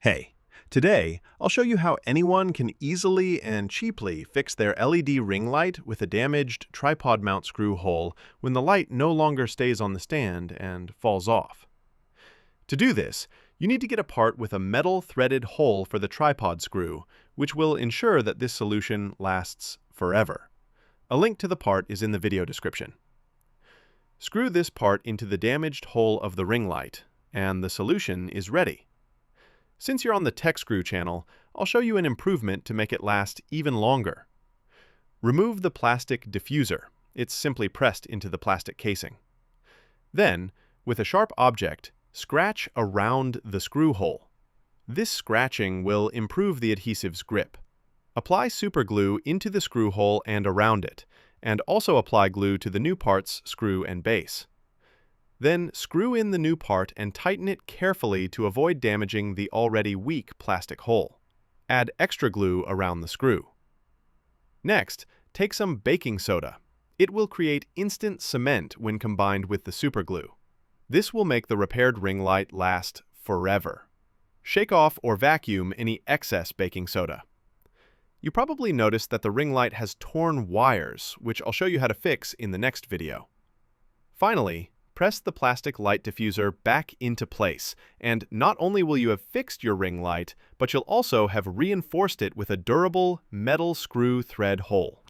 Hey, today I'll show you how anyone can easily and cheaply fix their LED ring light with a damaged tripod mount screw hole when the light no longer stays on the stand and falls off. To do this, you need to get a part with a metal threaded hole for the tripod screw, which will ensure that this solution lasts forever. A link to the part is in the video description. Screw this part into the damaged hole of the ring light, and the solution is ready. Since you're on the Techscrew channel, I'll show you an improvement to make it last even longer. Remove the plastic diffuser. It's simply pressed into the plastic casing. Then, with a sharp object, scratch around the screw hole. This scratching will improve the adhesive's grip. Apply superglue into the screw hole and around it, and also apply glue to the new part's screw and base. Then screw in the new part and tighten it carefully to avoid damaging the already weak plastic hole. Add extra glue around the screw. Next, take some baking soda. It will create instant cement when combined with the superglue. This will make the repaired ring light last forever. Shake off or vacuum any excess baking soda. You probably noticed that the ring light has torn wires, which I'll show you how to fix in the next video. Finally, press the plastic light diffuser back into place, and not only will you have fixed your ring light, but you'll also have reinforced it with a durable metal screw thread hole.